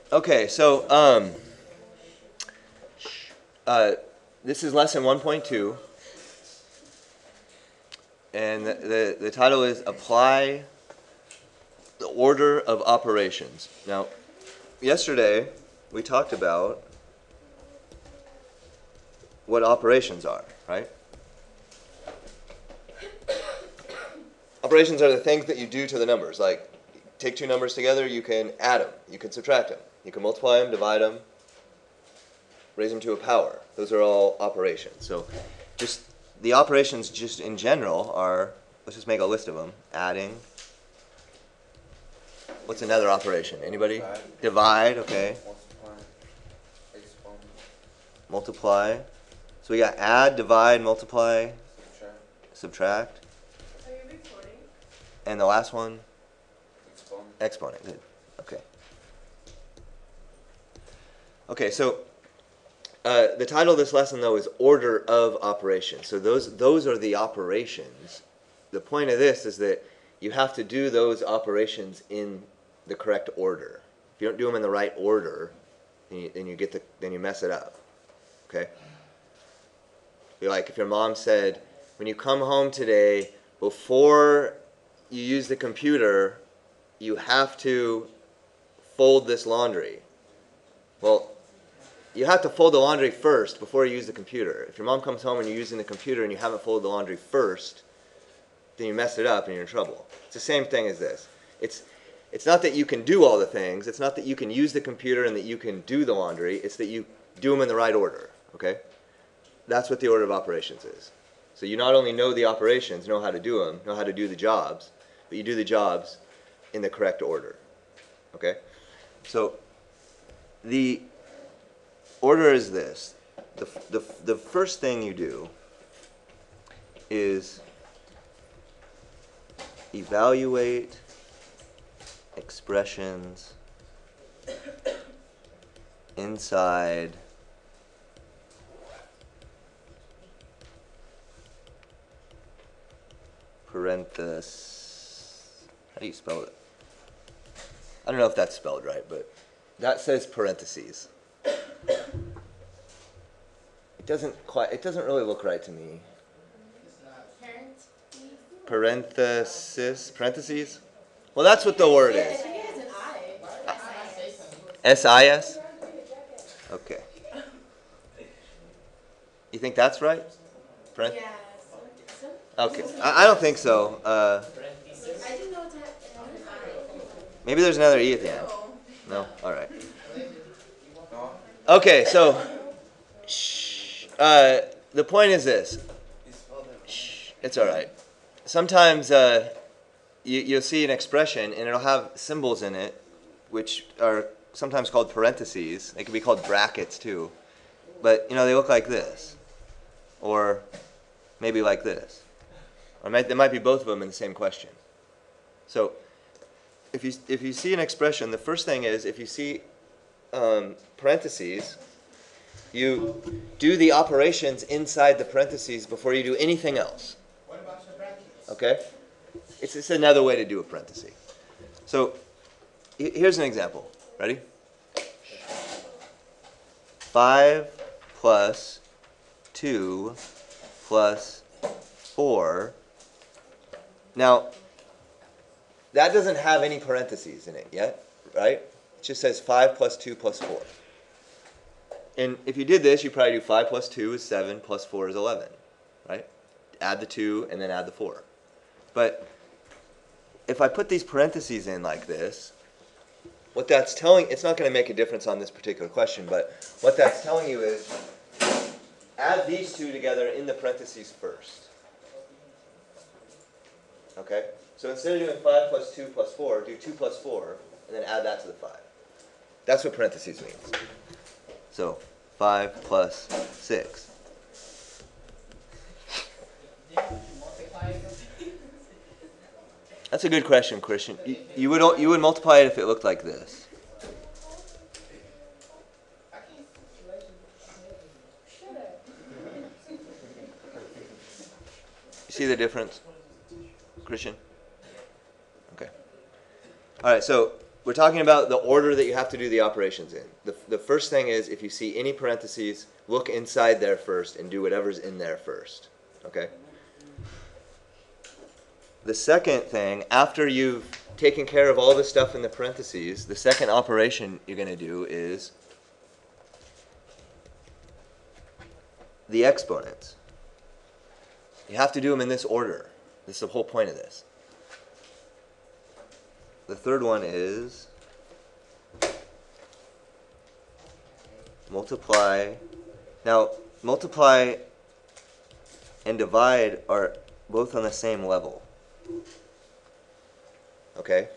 Okay, so this is lesson 1.2, and the title is Apply the Order of Operations. Now, yesterday we talked about what operations are, right? Operations are the things that you do to the numbers. Like, take two numbers together, you can add them, you can subtract them, you can multiply them, divide them, raise them to a power. Those are all operations. So just the operations just in general are, let's just make a list of them. Adding. What's another operation? Anybody? Divide, okay. Multiply. So we got add, divide, multiply, subtract. Are you recording? And the last one? Exponent. Good. Okay. Okay, so the title of this lesson, though, is Order of Operations. So those are the operations. The point of this is that you have to do those operations in the correct order. If you don't do them in the right order, then you mess it up. Okay? Like if your mom said, when you come home today, before you use the computer, you have to fold this laundry. Well, you have to fold the laundry first before you use the computer. If your mom comes home and you're using the computer and you haven't folded the laundry first, then you mess it up and you're in trouble. It's the same thing as this. It's not that you can do all the things. It's not that you can use the computer and that you can do the laundry. It's that you do them in the right order, okay? That's what the order of operations is. So you not only know the operations, know how to do them, know how to do the jobs, but you do the jobs in the correct order, okay? So the order is this. The first thing you do is evaluate expressions inside parentheses. How do you spell it? I don't know if that's spelled right, but that says parentheses. It doesn't really look right to me. Parentheses? Well, that's what the word is. S-I-S? Okay. You think that's right? Yes. Okay. I don't think so. Maybe there's another E at the end. No? All right. Okay, so the point is this. It's all right. Sometimes you'll see an expression and it'll have symbols in it, which are sometimes called parentheses. They can be called brackets too. But, they look like this. Or maybe like this. Or there might be both of them in the same question. So if you see an expression, the first thing is if you see parentheses, you do the operations inside the parentheses before you do anything else. What about the brackets? Okay? It's another way to do a parenthesis. So here's an example. Ready? 5 plus 2 plus 4. Now, that doesn't have any parentheses in it yet, right? It just says 5 plus 2 plus 4. And if you did this, you'd probably do 5 plus 2 is 7 plus 4 is 11, right? Add the 2 and then add the 4. But if I put these parentheses in like this, what that's telling, it's not going to make a difference on this particular question, but what that's telling you is add these two together in the parentheses first. Okay? So instead of doing 5 plus 2 plus 4, do 2 plus 4, and then add that to the 5. That's what parentheses means. So 5 plus 6. That's a good question, Christian. You would multiply it if it looked like this. You see the difference, Christian? Okay. All right, so we're talking about the order that you have to do the operations in. The first thing is, if you see any parentheses, look inside there first and do whatever's in there first. Okay? The second thing, after you've taken care of all the stuff in the parentheses, the second operation you're going to do is the exponents. You have to do them in this order. This is the whole point of this. The third one is multiply. Now, multiply and divide are both on the same level. Okay?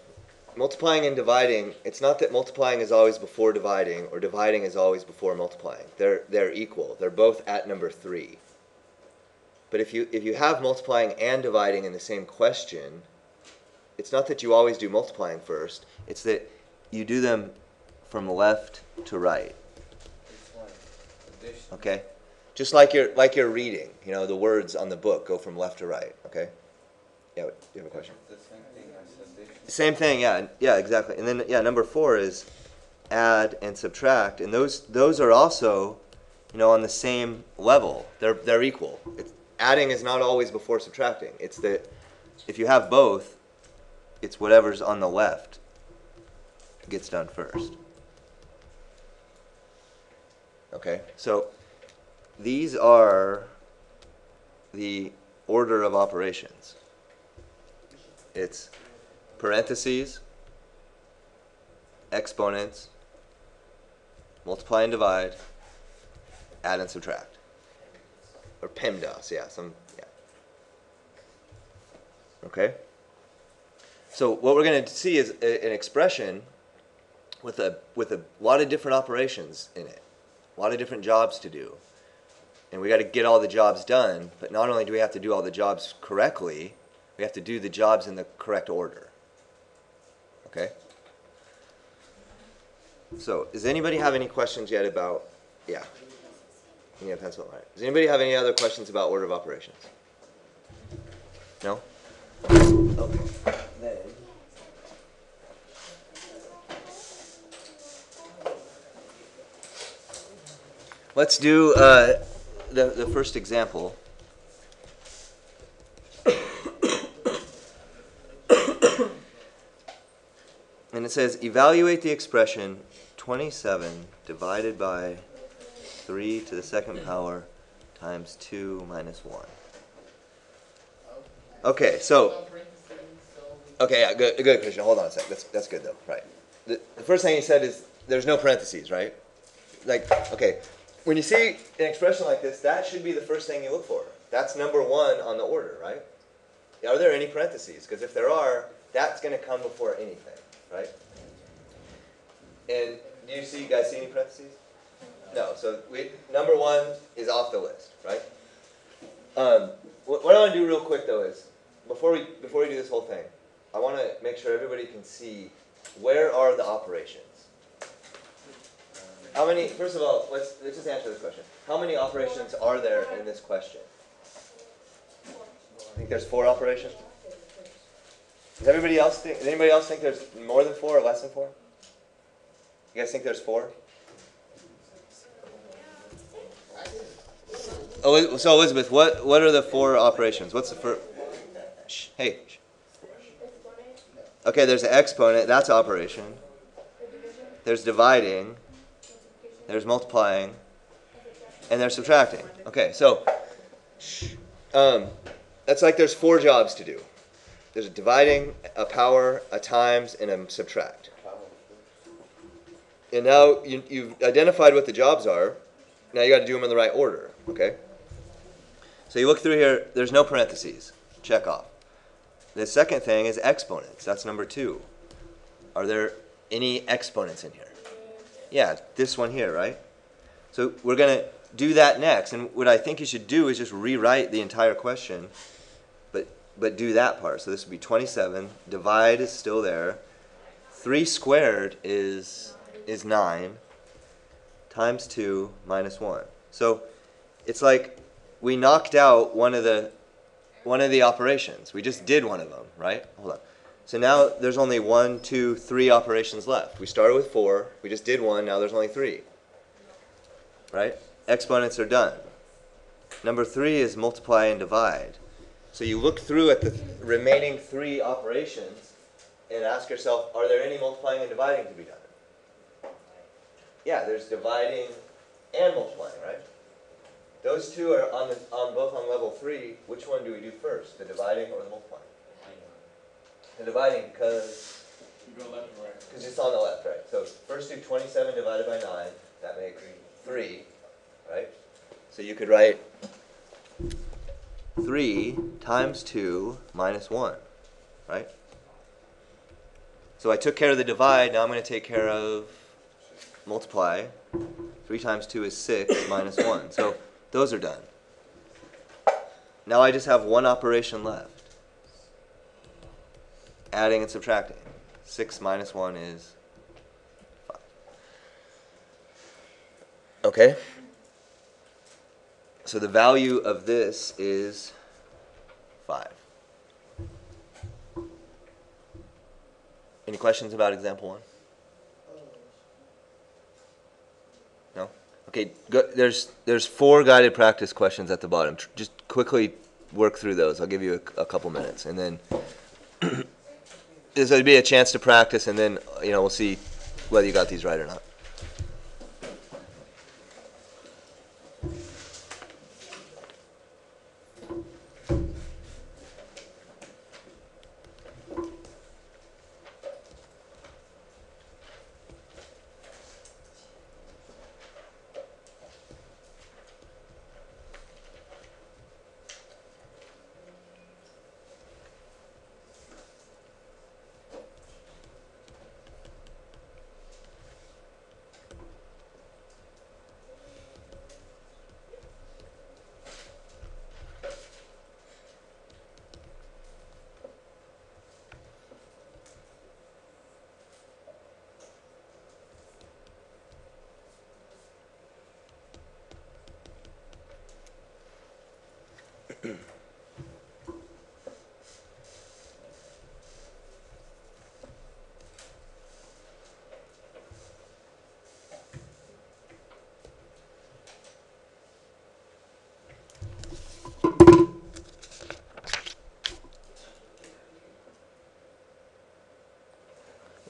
Multiplying and dividing, it's not that multiplying is always before dividing or dividing is always before multiplying. They're equal. They're both at number 3. But if you have multiplying and dividing in the same question, it's not that you always do multiplying first. It's that you do them from left to right. Okay? Just like you're reading. You know, the words on the book go from left to right. Okay? Yeah, do you have a question? The same thing as addition. Same thing, yeah, exactly. And then number 4 is add and subtract, and those are also, on the same level. They're equal. Adding is not always before subtracting. It's that if you have both, it's whatever's on the left gets done first. Okay, so these are the order of operations. It's parentheses, exponents, multiply and divide, add and subtract. Or PEMDAS, yeah. Okay? So what we're going to see is an expression with a lot of different operations in it. A lot of different jobs to do. And we got to get all the jobs done, but not only do we have to do all the jobs correctly, we have to do the jobs in the correct order. Okay? So, does anybody have any questions yet about, yeah. You need a pencil, right? Does anybody have any other questions about order of operations? No? Okay. Then, let's do the first example. And it says, evaluate the expression 27 divided by 3 to the second power times 2 minus 1. Okay, so, okay, yeah, good, Christian. Hold on a sec. That's good, though. Right. The first thing he said is there's no parentheses, right? Like, okay, when you see an expression like this, that should be the first thing you look for. That's number 1 on the order, right? Are there any parentheses? Because if there are, that's going to come before anything, right? And do you guys see any parentheses? No. So number 1 is off the list, right? What I want to do real quick though is before we do this whole thing, I want to make sure everybody can see where are the operations. How many? First of all, let's just answer this question. How many operations are there in this question? I think there's 4 operations. Does anybody else think there's more than 4 or less than 4? You guys think there's 4? Oh, so Elizabeth, what are the 4 operations? What's the first? Hey. Okay, there's the exponent. That's operation. There's dividing. There's multiplying. And there's subtracting. Okay, so that's like there's 4 jobs to do. There's a dividing, a power, a times, and a subtract. And now you've identified what the jobs are. Now you got to do them in the right order, okay? So you look through here, there's no parentheses. Check off. The second thing is exponents. That's number 2. Are there any exponents in here? Yeah, this one here, right? So we're going to do that next. And what I think you should do is just rewrite the entire question, but do that part. So this would be 27. Divide is still there. 3 squared is 9 times 2 minus 1. So it's like we knocked out one of the operations. We just did one of them, right? Hold on. So now there's only 1, 2, 3 operations left. We started with 4. We just did 1. Now there's only 3. Right? Exponents are done. Number 3 is multiply and divide. So you look through at the remaining 3 operations and ask yourself, are there any multiplying and dividing to be done? Yeah, there's dividing and multiplying, right? Those two are both on level 3. Which one do we do first, the dividing or the multiplying? The dividing, because You go left or right? it's on the left, right? So first do 27 divided by 9. That makes 3, right? So you could write 3 times 2 minus 1, right? So I took care of the divide. Now I'm going to take care of multiply. 3 times 2 is 6 minus 1. So those are done. Now I just have one operation left. Adding and subtracting. 6 minus 1 is 5. Okay? So the value of this is 5. Any questions about example 1? No? Okay, there's 4 guided practice questions at the bottom. Just quickly work through those. I'll give you a couple minutes, and then this would be a chance to practice, and then we'll see whether you got these right or not.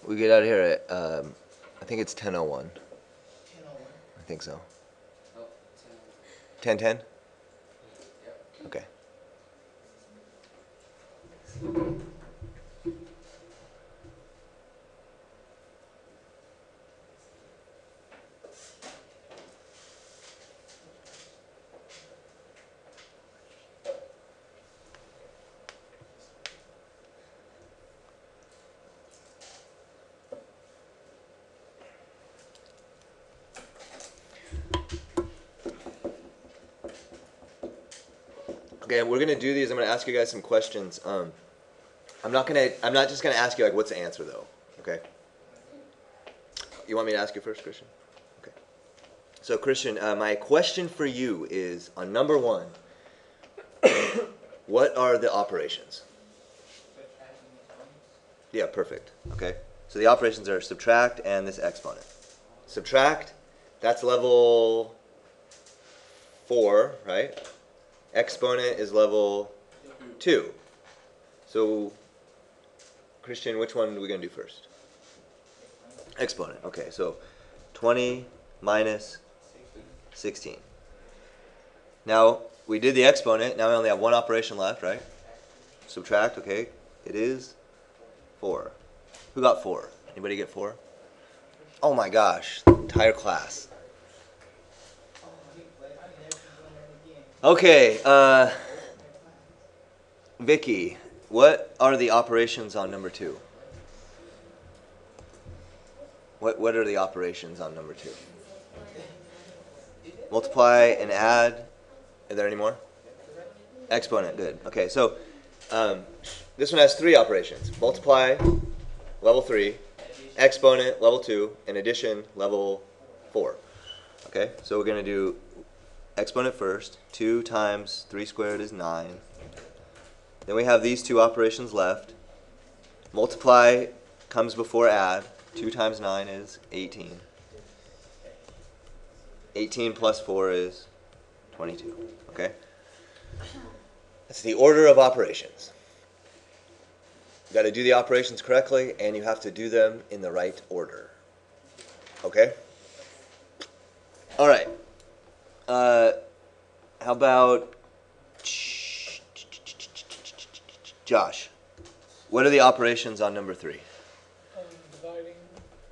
We get out of here at, I think it's 10:01. 10:01? I think so. Oh, 10:10? Yep. Okay. Okay, we're gonna do these. I'm gonna ask you guys some questions. I'm not just gonna ask you like what's the answer though. Okay. You want me to ask you first, Christian? Okay. So Christian, my question for you is on number 1. What are the operations? Yeah, perfect. Okay. So the operations are subtract and this exponent. Subtract, that's level 4, right? Exponent is level 2. So, Christian, which one are we going to do first? Exponent. Okay, so 20 minus 16. Now, we did the exponent. Now we only have one operation left, right? Subtract, okay. It is 4. Who got 4? Anybody get 4? Oh my gosh, entire class. Okay, Vicky, what are the operations on number 2? What are the operations on number 2? Multiply and add. Are there any more? Exponent, good. Okay, so this one has 3 operations. Multiply, level 3. Exponent, level 2. And addition, level 4. Okay, so we're going to do exponent first. 2 times 3 squared is 9. Then we have these 2 operations left. Multiply comes before add. 2 times 9 is 18. 18 plus 4 is 22. Okay? That's the order of operations. You got to do the operations correctly, and you have to do them in the right order. Okay? All right. How about Josh? What are the operations on number 3?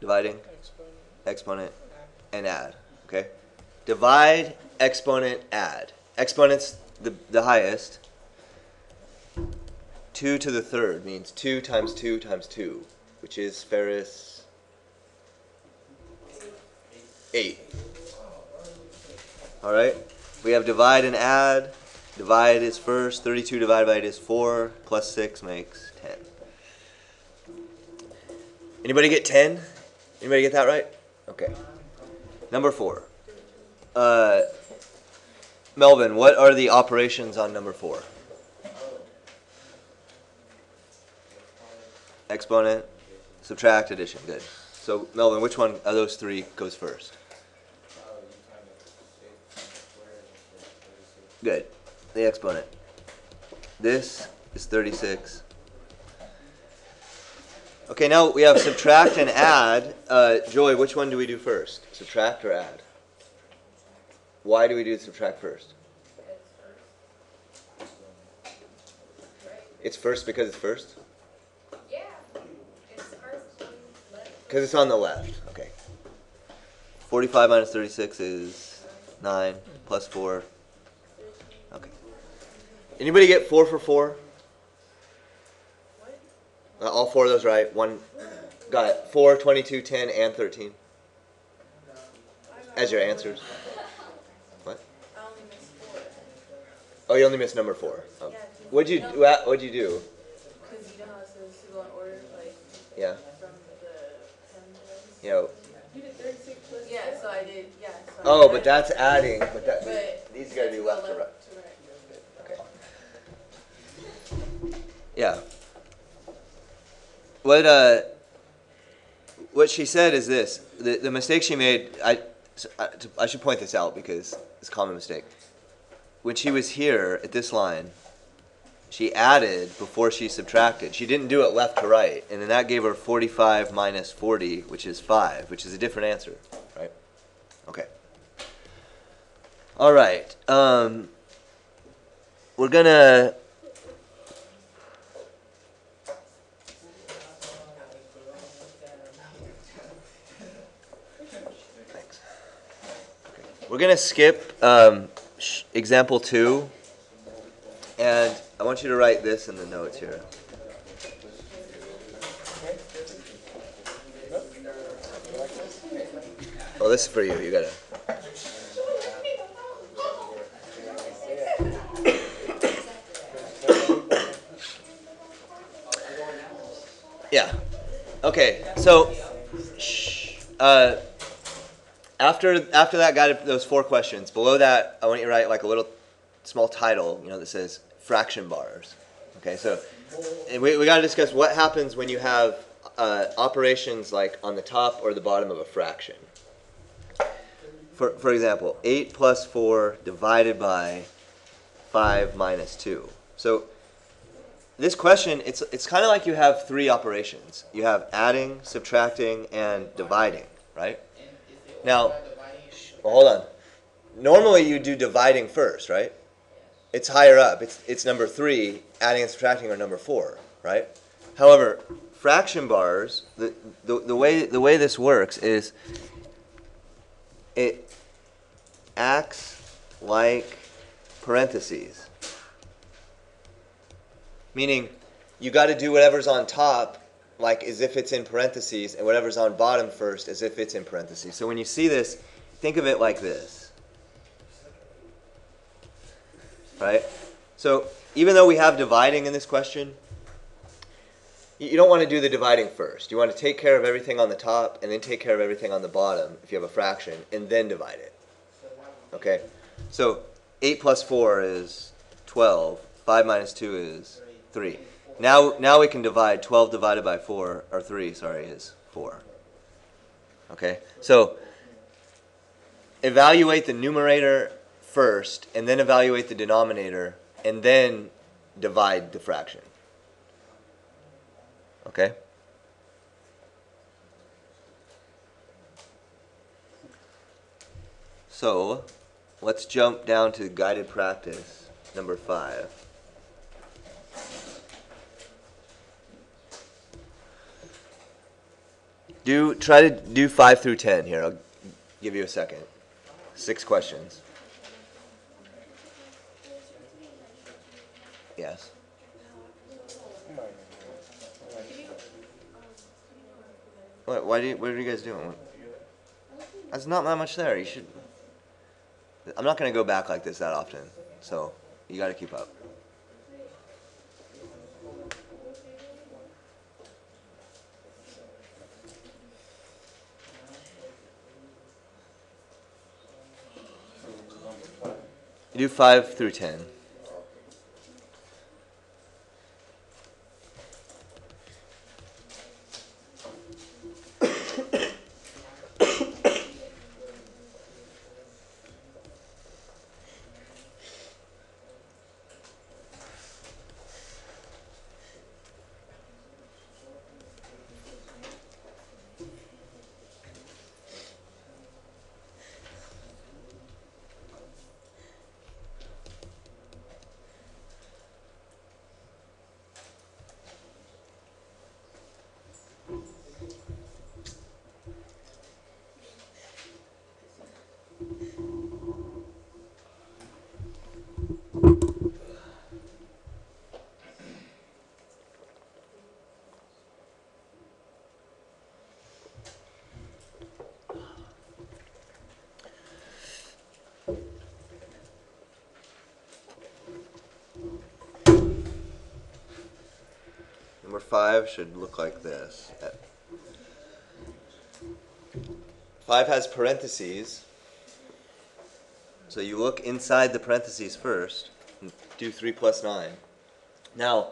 Dividing, exponent, and add. Okay? Divide, exponent, add. Exponent's the highest. 2 to the third means 2 times 2 times 2, which is Ferris 8. All right? We have divide and add. Divide is first. 32 divided by 8 is 4. Plus 6 makes 10. Anybody get 10? Anybody get that right? Okay. Number 4. Melvin, what are the operations on number 4? Exponent, subtract, addition. Good. So, Melvin, which one of those 3 goes first? Good. The exponent. This is 36. Okay, now we have subtract and add. Joy, which one do we do first? Subtract or add? Why do we do subtract first? It's first because it's first? Yeah. It's first on left. Because it's on the left. Okay. 45 minus 36 is 9 plus 4. Okay. Anybody get 4 for 4? What? All 4 of those right. One got it. 4, 22, 10, and 13 as your answers. What? I only missed 4. Oh, you only missed number 4. Oh. Yeah, What'd you do? Because What? you know how it says to go in order, like Yeah. from the 10 to You know. You did 36 plus. Yeah, so I did. Yeah. So Oh, but that's adding. But that But these got to be left to right. right. Okay. Yeah. What she said is this. The mistake she made, I should point this out because it's a common mistake. When she was here at this line, she added before she subtracted. She didn't do it left to right, and then that gave her 45 minus 40, which is 5, which is a different answer, right? Okay. All right. We're gonna. Thanks. Okay. We're gonna skip example 2, and I want you to write this in the notes here. Oh, this is for you. You gotta. Yeah. Okay. So, after that got those 4 questions. Below that, I want you to write like a little small title, that says fraction bars. Okay. So, we got to discuss what happens when you have operations like on the top or the bottom of a fraction. For example, 8 plus 4 divided by 5 minus 2. So this question, it's kind of like you have 3 operations. You have adding, subtracting, and dividing, right? Now, well, hold on. Normally you do dividing first, right? It's higher up. It's number 3. Adding and subtracting are number 4, right? However, fraction bars, the way this works is it acts like parentheses. Meaning, you got to do whatever's on top like as if it's in parentheses, and whatever's on bottom first as if it's in parentheses. So when you see this, think of it like this. Right? So even though we have dividing in this question, you don't want to do the dividing first. You want to take care of everything on the top and then take care of everything on the bottom if you have a fraction, and then divide it. Okay? So 8 plus 4 is 12. 5 minus 2 is 3. Now we can divide 12 divided by 4, or 3, sorry, is 4. Okay, so evaluate the numerator first, and then evaluate the denominator, and then divide the fraction. Okay? So, let's jump down to guided practice number 5. Try to do 5 through 10 here. I'll give you a second. 6 questions. Yes. What are you guys doing? There's not that much there. You should. I'm not going to go back like this that often, so you got to keep up. You do 5 through 10. Number 5 should look like this. 5 has parentheses, so you look inside the parentheses first and do 3 plus 9. Now,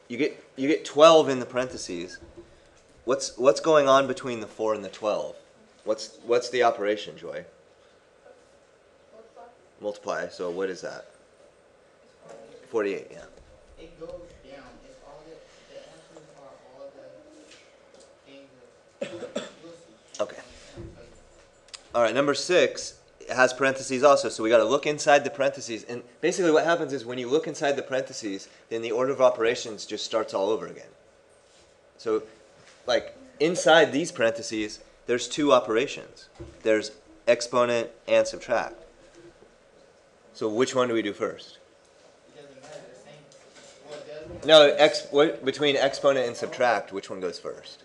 you get 12 in the parentheses. What's going on between the 4 and the 12? What's the operation, Joy? Multiply. So what is that? 48. Yeah. It goes down. It's all the answers are all the things that Okay. All right. Number 6 has parentheses also, so we got to look inside the parentheses. And basically, what happens is when you look inside the parentheses, then the order of operations just starts all over again. So, like inside these parentheses, there's 2 operations. There's exponent and subtract. So which one do we do first? It doesn't matter. The same. Well, Between exponent and subtract, which one goes first?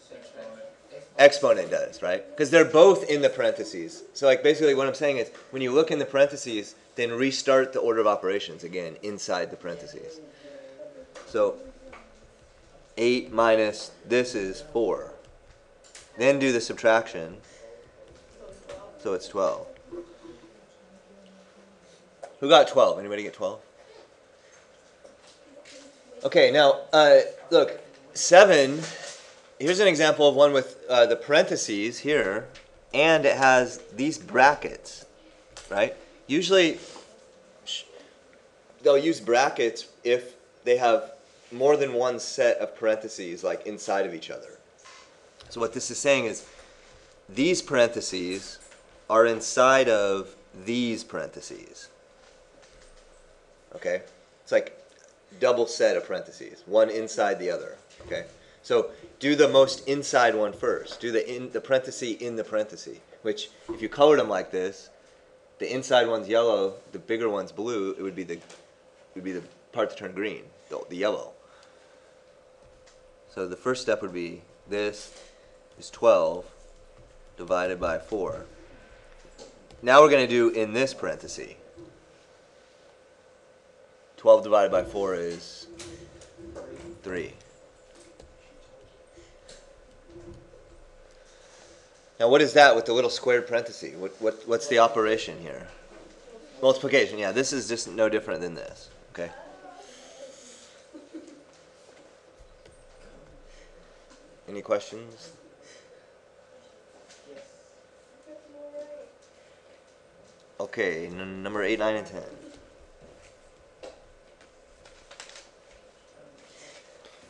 Exponent does, right? Because they're both in the parentheses. So like basically what I'm saying is when you look in the parentheses, then restart the order of operations again inside the parentheses. So 8 minus this is 4. Then do the subtraction. So it's 12. Who got 12? Anybody get 12? Okay, now, look, 7, here's an example of one with the parentheses here, and it has these brackets, right? Usually, they'll use brackets if they have more than one set of parentheses, like inside of each other. So what this is saying is, these parentheses are inside of these parentheses. Okay? It's like double set of parentheses, one inside the other. Okay? So do the most inside one first. Do the parenthesis in the parenthesis, which if you colored them like this, the inside one's yellow, the bigger one's blue, it would be the part to turn green, the yellow. So the first step would be this is 12 divided by 4. Now we're going to do in this parenthesis. 12 divided by 4 is 3. Now what is that with the little squared parenthesis? What's the operation here? Multiplication, yeah. This is just no different than this, okay? Any questions? Okay, number 8, 9, and 10.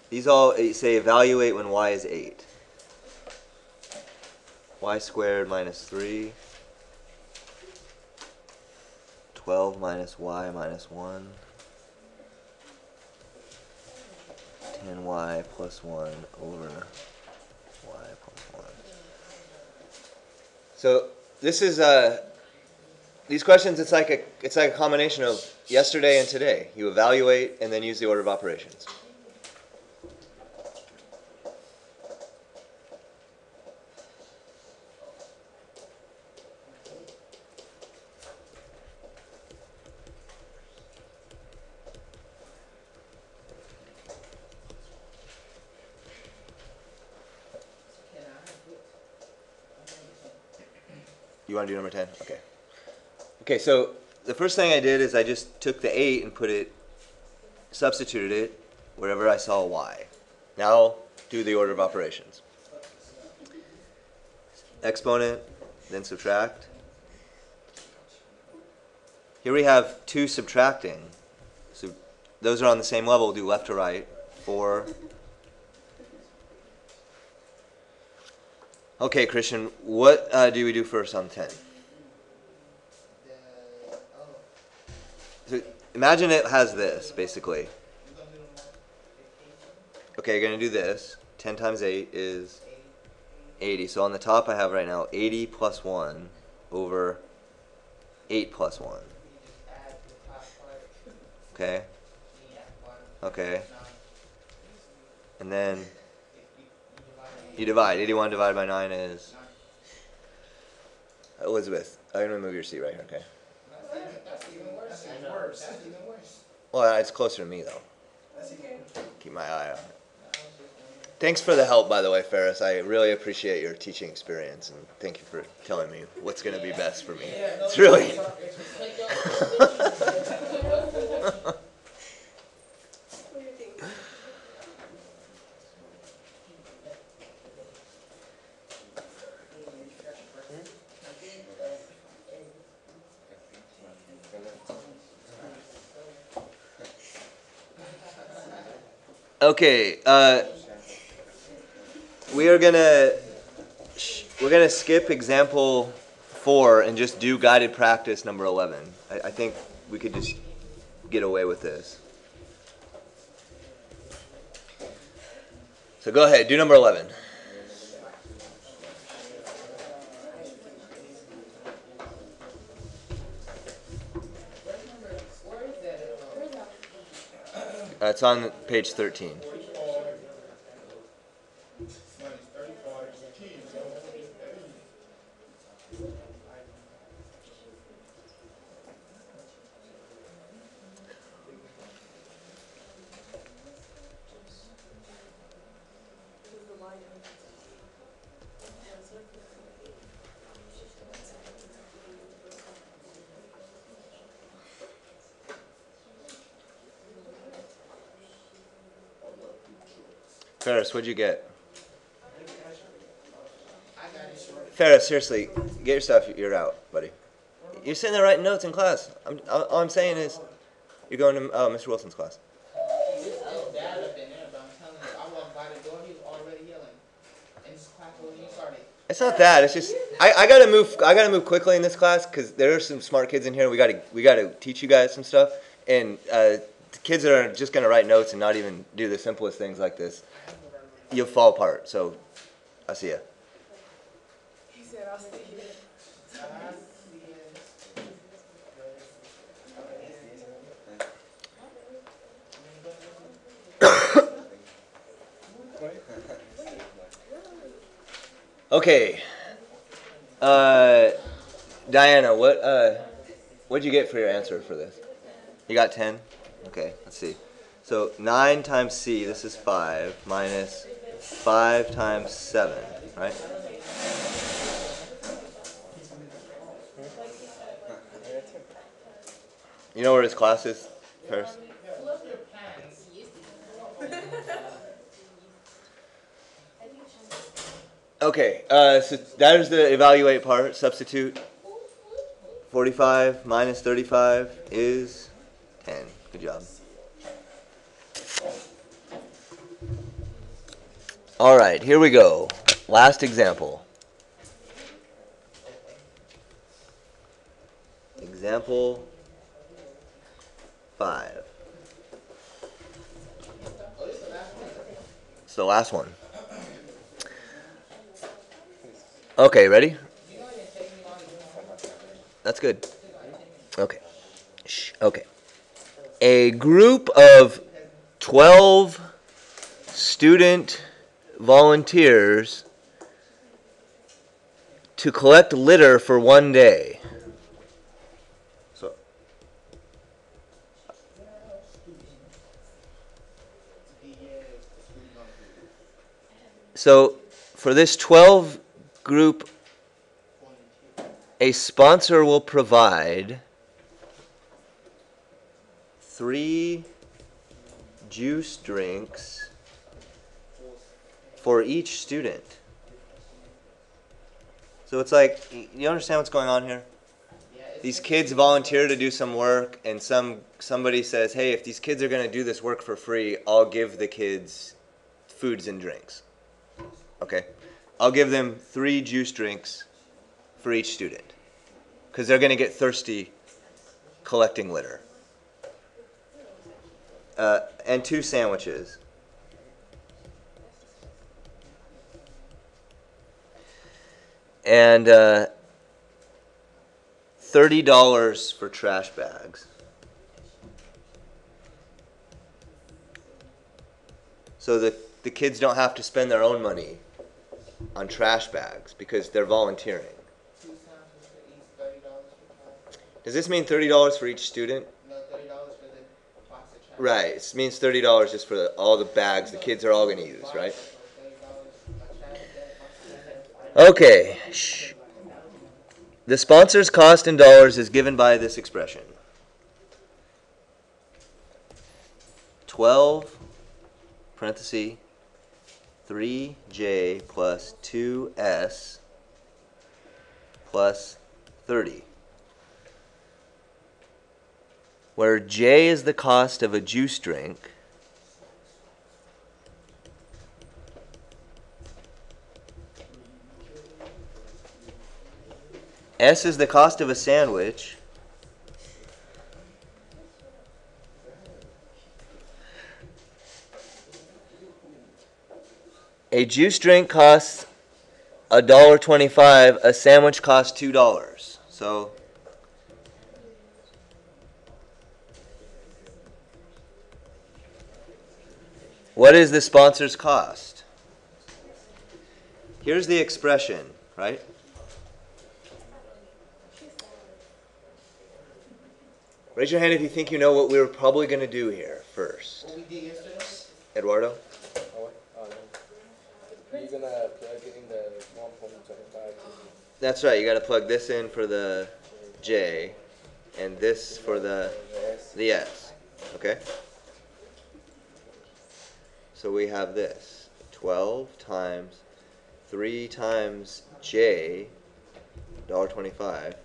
These all say evaluate when y is 8. Y squared minus 3. 12 minus y minus 1. 10y plus 1 over y plus 1. So this is these questions. It's like a combination of yesterday and today. You evaluate and then use the order of operations. You want to do number 10? Okay. Okay, so the first thing I did is I just took the 8 and substituted it wherever I saw a y. Now do the order of operations. Exponent, then subtract. Here we have 2 subtracting. So those are on the same level. We'll do left to right. 4. Okay, Christian, what do we do first on 10? So imagine it has this, basically. Okay, you're going to do this. 10 times 8 is 80. So on the top I have right now 80 plus 1 over 8 plus 1. Okay? Okay. And then you divide. 81 divided by 9 is... Elizabeth, I'm going to move your seat right here, okay? That's even worse. That's worse. That's even worse. Well, it's closer to me, though. That's okay. Keep my eye on it. Thanks for the help, by the way, Ferris. I really appreciate your teaching experience, and thank you for telling me what's going to be best for me. It's really... Okay, we're gonna skip example 4 and just do guided practice number 11. I think we could just get away with this. So go ahead, do number 11. It's on page 13. Ferris, what'd you get? Ferris, seriously, get your stuff. You're out, buddy. You're sitting there writing notes in class. All I'm saying is, you're going to Mr. Wilson's class. Dad up in there, but I'm telling you, I walked by the door, he was already yelling. And this class when you started. It's not that. It's just I gotta move. I gotta move quickly in this class because there are some smart kids in here. We gotta teach you guys some stuff. And the kids that are just gonna write notes and not even do the simplest things like this, you'll fall apart. So, I'll see ya. He said, I'll stay here. Okay. Diana, what'd you get for your answer for this? You got 10? Okay, let's see. So 9 times C, this is 5, minus 5 times 7, right? You know where his class is, Ferris? Okay, so that is the evaluate part. Substitute. 45 minus 35 is 10. Good job. All right, here we go. Last example. Example 5. Oh, this is the last one. It's the last one. Okay, ready? You know it didn't take me long to do it. That's good. Okay. Shh. Okay. A group of 12 student volunteers to collect litter for one day. So for this 12 group, a sponsor will provide 3 juice drinks for each student. So it's like, you understand what's going on here? These kids volunteer to do some work, and somebody says, hey, if these kids are going to do this work for free, I'll give the kids foods and drinks. Okay? I'll give them 3 juice drinks for each student, because they're going to get thirsty collecting litter. And 2 sandwiches. And $30 for trash bags. So the kids don't have to spend their own money on trash bags because they're volunteering. Does this mean $30 for each student? No, $30 for the box of trash. Right. It means $30 just for all the bags the kids are all going to use, right? Okay. Shh. The sponsor's cost in dollars is given by this expression. 12, parenthesis, 3j plus 2s plus 30. Where j is the cost of a juice drink, s is the cost of a sandwich, a juice drink costs $1.25, a sandwich costs $2. So what is the sponsor's cost? Here's the expression, right? Raise your hand if you think you know what we were probably going to do here first. What we did yesterday? Eduardo? You're gonna plug in the 1.25. That's right. You got to plug this in for the J and this for the S. Okay? So we have this. 12 times 3 times J, $1.25,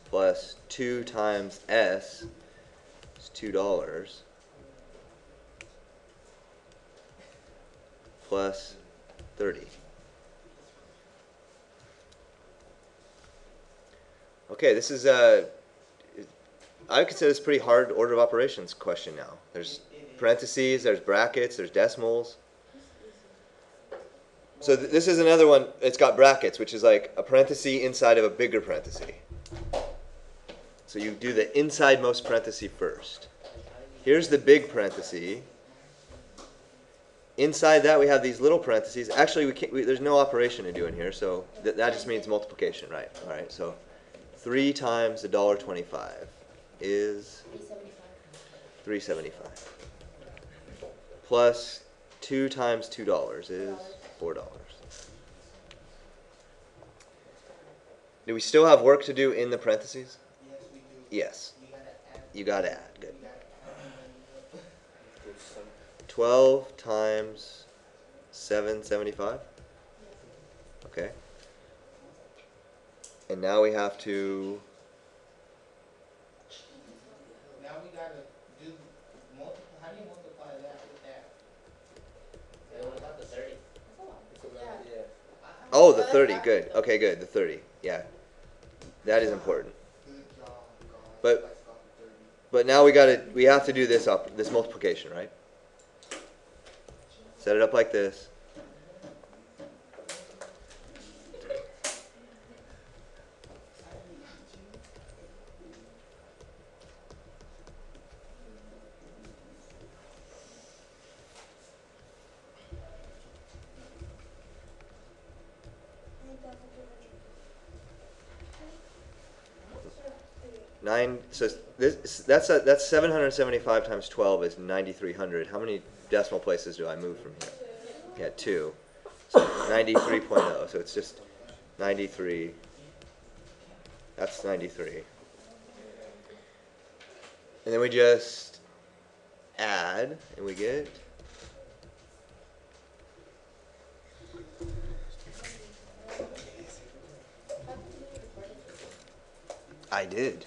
plus 2 times S is $2, plus 30. Okay, this is I would consider this a pretty hard order of operations question now. There's parentheses, there's brackets, there's decimals. So this is another one. It's got brackets, which is like a parenthesis inside of a bigger parenthesis. So you do the insidemost parenthesis first. Here's the big parenthesis. Inside that we have these little parentheses. Actually, there's no operation to do in here, so that just means multiplication, right? All right. So 3 times $1.25 is $3.75. Plus 2 times $2 is $4. Do we still have work to do in the parentheses? Yes, we do. Yes. We gotta add. You got to add. Good. We gotta 12 times 775? Okay. And now we have to. Now we gotta do multiply. How do you multiply that with that? Hey, what about the 30? That's a lot. Because Yeah. yeah. Oh, the 30. Good. Okay, good. The 30. Yeah. That is important. Good job, guys. But- You guys got the 30. But now we have to do this multiplication, right? Set it up like this. So that's 775 times 12 is 9300. How many decimal places do I move from here? Yeah, 2. So 93.0. So it's just 93. That's 93. And then we just add, and we get. I did.